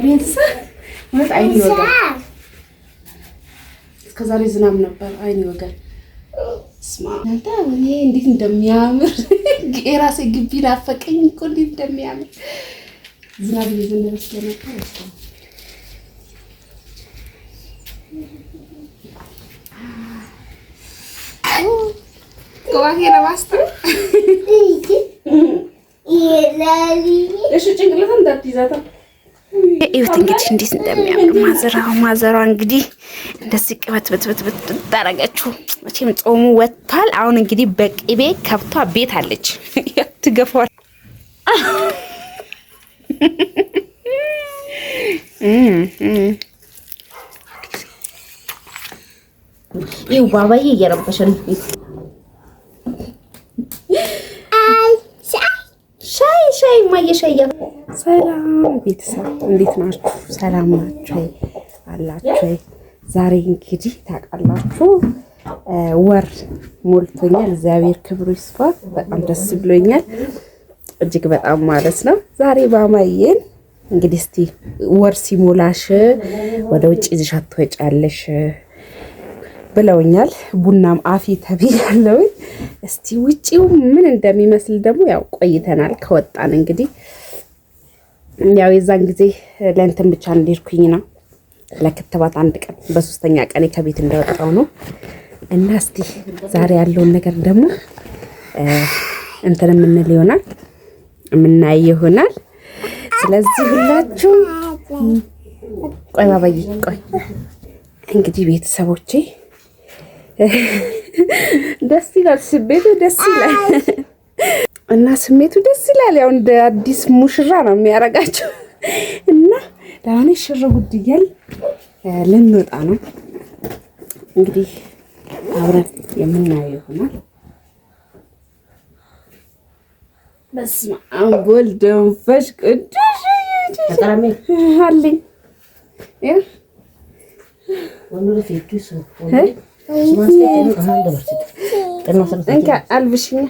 ቤተሰብ ማለት አይን ይወጋል። እስከዛሬ ዝናብ ነበር፣ አይን ይወጋል። ስማ አንተ እኔ እንዴት እንደሚያምር የራሴ ግቢ ናፈቀኝ እኮ እንዴት እንደሚያምር ዝናብ እየዘነበ ስለነበር ቆዋሄ ለማስተ እሺ ጭንቅላትን እንዳትይዛታ እዩት እንግዲህ እንዴት እንደሚያምር ማዘሯ እንግዲህ እንደዚህ ቅበት ታረጋችሁ። መቼም ጾሙ ወጥቷል። አሁን እንግዲህ በቅቤ ከብቷ ቤት አለች ትገፋዋል። ይው ባባዬ እየረበሸ ነው። ሻይ ማየሻያ። ሰላም ቤተሰብ እንዴት ናችሁ? ሰላም ናችሁ አላችሁ? ዛሬ እንግዲህ ታውቃላችሁ ወር ሞልቶኛል። እግዚአብሔር ክብሩ ይስፋ። በጣም ደስ ብሎኛል እጅግ በጣም ማለት ነው። ዛሬ ባማዬን እንግዲህ እስቲ ወር ሲሞላሽ ወደ ውጭ ይዘሻት ትወጫለሽ ብለውኛል። ቡናም አፊ ተብያለሁ። እስቲ ውጪው ምን እንደሚመስል ደግሞ ያው ቆይተናል ከወጣን እንግዲህ ያው የዛን ጊዜ ለእንትን ብቻ እንዲርኩኝ ነው ለክትባት አንድ ቀን በሶስተኛ ቀን ከቤት እንደወጣው ነው። እና እስቲ ዛሬ ያለውን ነገር ደግሞ እንትን የምንል ይሆናል የምናይ ይሆናል። ስለዚህ ሁላችሁ ቆይ ባባዬ ቆይ እንግዲህ ቤተሰቦቼ ደስ ይላል፣ ስሜቱ ደስ ይላል እና ስሜቱ ደስ ይላል። ያው እንደ አዲስ ሙሽራ ነው የሚያረጋቸው እና ለአሁን ሽር ጉድ እያል ልንወጣ ነው እንግዲህ አብረን የምናየው ይሆናል። በስመ አብ ወልድ ወመንፈስ ቅዱስ አለኝ አልብሽኝ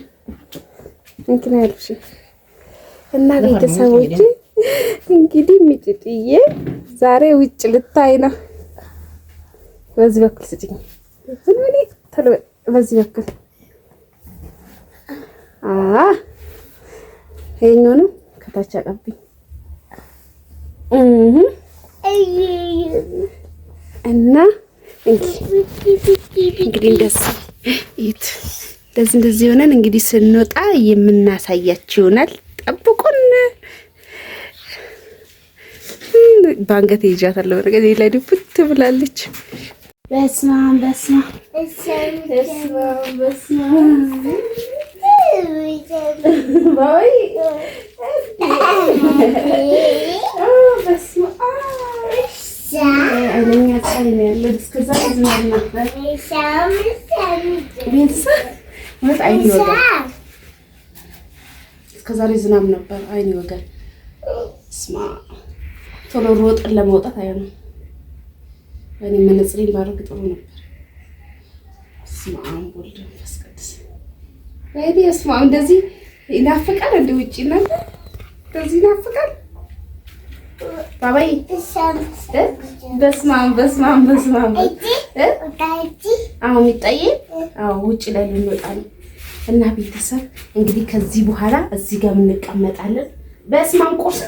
እንትን አልብሽኝ እና ቤተሰቦች እንግዲህ ሚጥጥዬ ዛሬ ውጭ ልታይ ነው። በዚህ በኩል ስጭኝ በዚህ በኩል ይሄኛው ነው ከታች አቀብኝ እና እንግዲህ እንደዚህ ሆነን እንግዲህ ስንወጣ የምናሳያችሁ ይሆናል። ጠብቁን። ባንገት ይዣታለሁ። ነገር ላይ ድፍት ብላለች። በስመ እስከዛሬ ዝናብ ነበር፣ አይን ይወጋል። ስማ ቶሎ ሮጥን ለመውጣት አይሆንም። እኔ መነጽሬን ባደርግ ጥሩ ነበር። ስማ ወልድ መንፈስ ቅዱስ ወይኔ ስማ እንደዚህ ይናፍቃል። እንደ ውጪ እናንተ እንደዚህ ይናፍቃል። ባባይ በስመ አብ አሁን ይጣየ ውጪ ላይ ልንወጣ ነው እና ቤተሰብ እንግዲህ ከዚህ በኋላ እዚህ ጋር እንቀመጣለን። በስመ አብ ቁርስ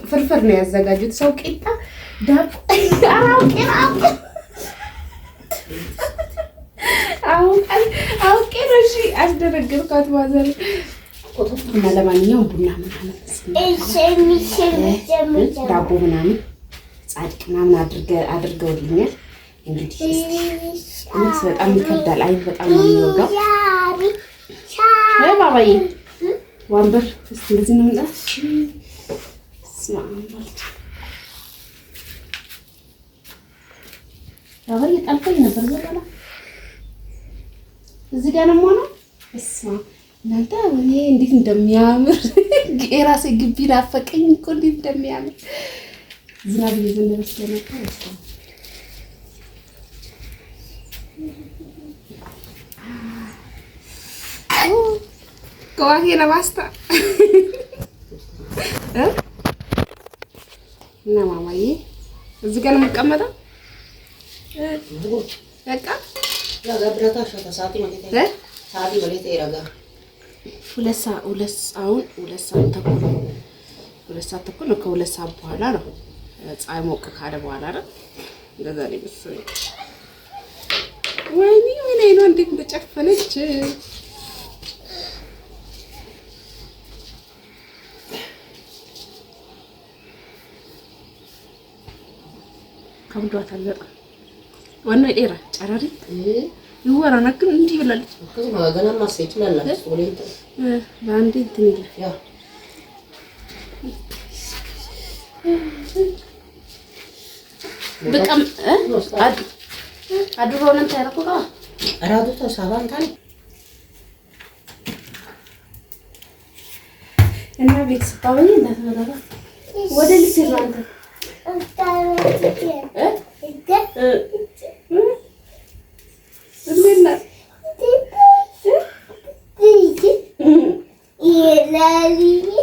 ፍርፍር ነው ያዘጋጁት። ሰው ቂጣ ዳቦ አውቄ ነው። እሺ አስደረግርኳት ማዘር እና ለማንኛውም ቡና ምናምን ዳቦ ምናምን ጻድቅ ምናምን አድርገውልኛል። እንግዲህ እነሱ በጣም ይከብዳል። አይ በጣም ነው የሚወጋው። ባባዬ ወንበር እስቲ እንደዚህ ነው እንጣ ባባዬ ጣልፈኝ ነበር ዘላላ እዚህ ጋር ነው ማለት እስማ እናንተ እኔ እንዴት እንደሚያምር የራሴ ግቢ ናፈቀኝ እኮ እንዴት እንደሚያምር ዝናብ እየዘነበ ስለነበር ቆዋሄ ለማስታ እና ማማዬ እዚህ ጋር ነው የምቀመጠው። በቃ ለገብረታ ሸተሳቲ ማለት ነው። ሳዲ ማለት ይረጋ ሁለት ሰዓት ተኩል ነው። ከሁለት ሰዓት በኋላ ነው ፀሐይ ሞቅ ካለ በኋላ አይደል? እንደዛ ነው መሰለኝ። ወይኔ ነው እንዴት እንደጨፈነች ከብዷታል በጣም። ዋና ጤራ ጨራሪ ይወራና ግን እንዲህ ብላለች። ገና ማሰይ ትላለች ወለንተ በአንዴ እንትን ይላል። ያ በቃም አድሮንን ታረቁጋ አራዱ ተሳባን ታን እና ቤት ስታወኝ እንዳትመጣ ወደ ልጅ ይራንተ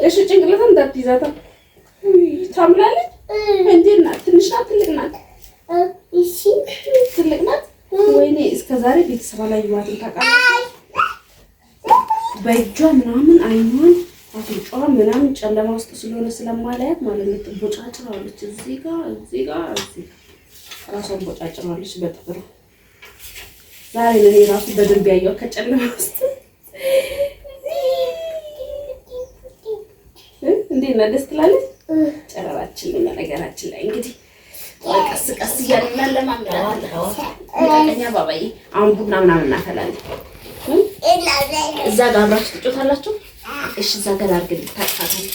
እሺ ጭንቅላት እንዳትይዛታ ታምላለች። እንዴት ናት? ትንሽ ናት? ትልቅ ናት? እሺ ትልቅ ናት። ወይኔ እስከዛሬ ቤተሰብ ላይ ይዋት ታውቃለች። በእጇ ምናምን አይኗን አፍንጫዋ ምናምን ጨለማ ውስጥ ስለሆነ ስለማላያት ማለት ነው ቦጫጭራለች። እዚህ ጋር ራሷን ቦጫጭራለች በጥፍሯ። ዛሬ ነው ራሱ በደንብ ያየው ከጨለማ ውስጥ እንዴት ነው? ደስ ትላለች። ጨረራችን ነው ነገራችን ላይ እንግዲህ ቀስ ቀስ እያልን ለማምዳለን። ለቀኛ ባባዬ አሁን ቡና ምናምን እናፈላለን። እዛ ጋር አብራችሁ ትጮታላችሁ። እሺ እዛ ጋር አድርገን ታጣታለች።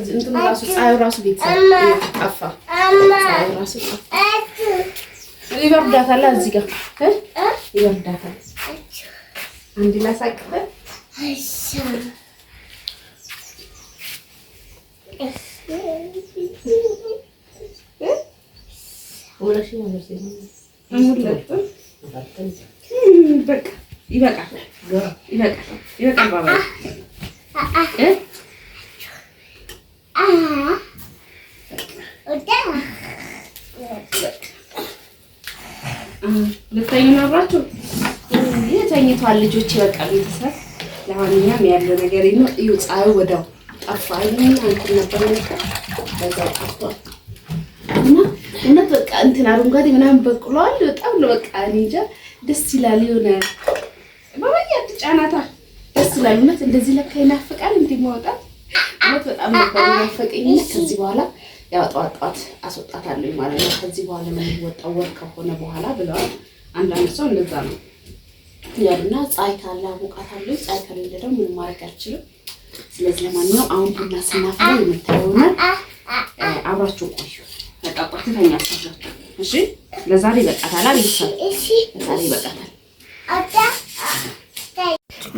እንትን ራሱ ፀሐዩ ራሱ ቤተሰብ ጠፋ። ፀሐዩ ራሱ ጠፋ። ይበርዳታል። እዚህ ጋር ይበርዳታል። አንድ ላሳቅፈ በቃ ይበቃል ባባ ልተኙ ነው አብራችሁ ተኝቷል ልጆች። በቃ ቤተሰብ ለማንኛውም ያለው ነገር ነው። እዩ ፀሐዩ ወዲያው ጠፋ። ይሄን አንተ ነበር ነበር በዛው ጠፍቷል። እና በቃ እንትን አረንጓዴ ምናምን በቅሏል። በጣም ነው በቃ እንጃ ደስ ይላል። የሆነ ባባዬ አትጫናታ ደስ ይላል። እውነት እንደዚህ ለካ ይናፍቃል እንዴ ማውጣት። እውነት በጣም ነበር ይናፍቀኝ። ከዚህ በኋላ ያው ጧት አስወጣታለሁ ማለት ነው። ከዚህ በኋላ ነው የሚወጣው ወር ከሆነ በኋላ ብለዋል። አንዳንድ ሰው እንደዛ ነው ያልና ፀሐይ ካለ አሞቃታለሁ። ፀሐይ ከሌለ ደግሞ ምንም ማድረግ አልችልም። ስለዚህ ለማንኛውም አሁን ቡና ስናፈላ የምታዩና አብራችሁ ቆዩ። ተጣጣቱ ተኛችሁ። እሺ ለዛሬ በቃታል አይደል? ለዛሬ በቃታል።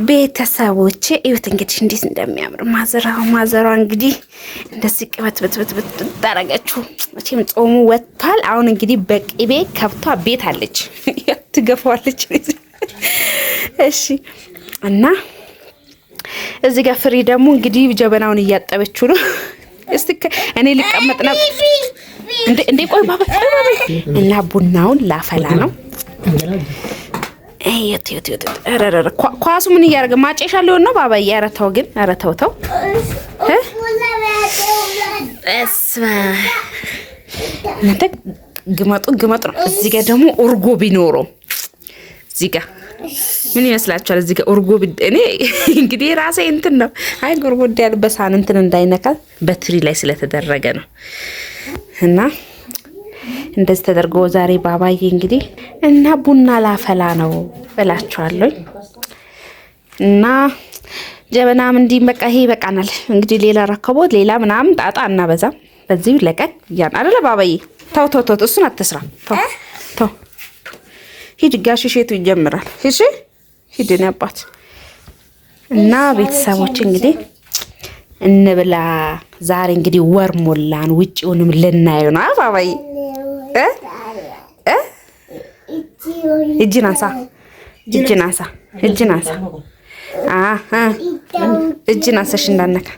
ቤተሰቦቼ እዩት እንግዲህ እንዴት እንደሚያምር ማዘሯ እንግዲህ እንደዚህ ቅበት ታረጋችሁ። መቼም ጾሙ ወጥቷል። አሁን እንግዲህ በቅቤ ከብቷ ቤት አለች ትገፋዋለች። እሺ እና እዚህ ጋር ፍሬ ደግሞ እንግዲህ ጀበናውን እያጠበችው ነው። እስቲ እኔ ልቀመጥ ነው እንዴ? ቆይ ባባ እና ቡናውን ላፈላ ነው። ኳሱ ምን እያደረገ ማጨሻ ሊሆን ነው ባባዬ? ኧረ ተው ግን ኧረ ተው እናንተ ግመጡ ነው። እዚህ ጋር ደግሞ እርጎ ቢኖረው እዚህ ጋር ምን ይመስላችኋል? እዚህ ጋር እርጎ እኔ እንግዲህ ራሴ እንትን ነው። አይ ጎርጎድ ያለ በሳህን እንትን እንዳይነካ በትሪ ላይ ስለተደረገ ነው። እና እንደዚህ ተደርጎ ዛሬ ባባዬ እንግዲህ እና ቡና ላፈላ ነው እላችኋለሁ። እና ጀበናም እንዲህ በቃ ይሄ ይበቃናል። እንግዲህ ሌላ ረከቦት ሌላ ምናምን ጣጣ እና በዛም በዚህ ለቀቅ ያን አይደለ ባባዬ? ተው እሱን አትስራ። ተው ሂድ ጋሽ ሼቱ ይጀምራል። እሺ ሂድ ነባት። እና ቤተሰቦች እንግዲህ እንብላ ዛሬ እንግዲህ ወር ሞላን። ውጪውንም ልናየው ነው ባባዬ። እጅን አንሳ እጅን አንሳ እጅን አንሳ እጅን አንሳሽ እንዳነካ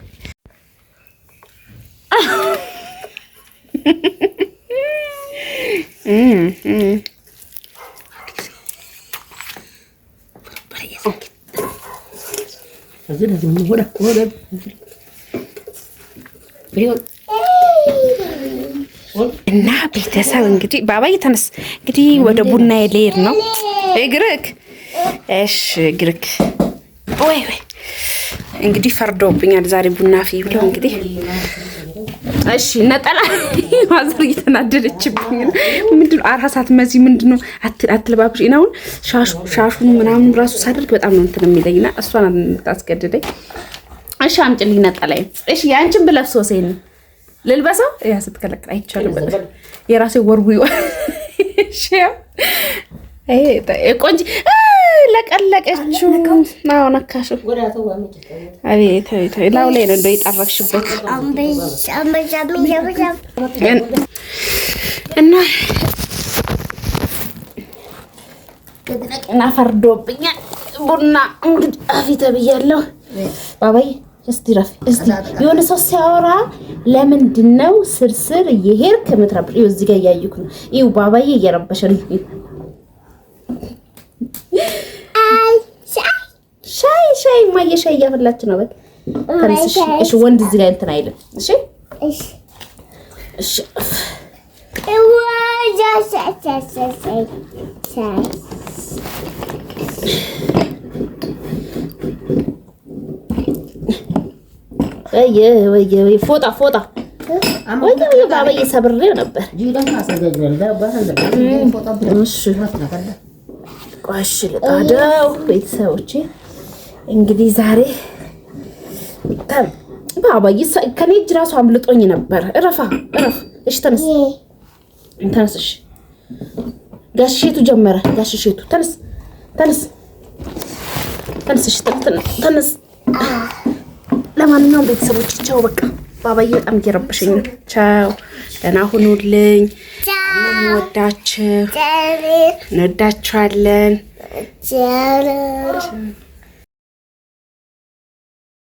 እና ቤተሰብ እንግዲህ ባባዬ ተነስ እንግዲህ ወደ ቡና ልሄድ ነው። እግርክ እሺ እግርክ ወይ እንግዲህ ፈርዶብኛል ዛሬ ቡና ፊ ብሎ እንግዲህ እሺ ነጠላ ማዘር እየተናደደችብኝ ነው። ምንድነው አራሳት መዚ ምንድነው አትልባብሽ እናውን ሻሹን ምናምን ራሱ ሳደርግ በጣም ነው እንትን የሚለኝና እሷን አታስገድደኝ። እሺ አምጪልኝ ነጠላዬ። እሺ ያንቺን ብለብሶ ሰይን ልልበሰው ያ ስትከለክል አይቻልም። የራሴ ወርጉ እሺ ቆንጆ ለቀለቀችው ነው ነካሽ። አቤት አቤት ላው ላይ ነው እንደው የጣረክሽበት እና ፈርዶብኛል ቡና እንግዲህ አፊተ ብያለሁ። ባባዬ እስቲ ረፍ እስቲ የሆነ ሰው ሲያወራ ለምንድን ነው ስርስር እየሄድክ የምትረብሽ? ይኸው እዚህ ጋር እያየኩ ነው። ይኸው ባባዬ እየረበሸ ነው። ሻይ ማየ ሻይ እያፈላች ነው። በል ተነስሽ። እሺ ወንድ እዚህ ላይ እንትን አይልም። እሺ እሺ ወይ ፎጣ ወይ ባባዬ ሰብሬው ነበር። ቆሽ ልጣደው ቤተሰቦቼ እንግዲህ ዛሬ ባባዬ ከኔ እጅ ራሱ አምልጦኝ ነበር። እረፍ እሺ ተነስሽ ጋሽሼቱ ጀመረ። ጋሽሼቱ ተነስ ተነስ። ለማንኛውም ቤተሰቦች ቻው። በቃ ባባዬ በጣም እየረበሸኝ ነው። ቻው ደህና ሁኑልኝ። እንወዳችኋለን።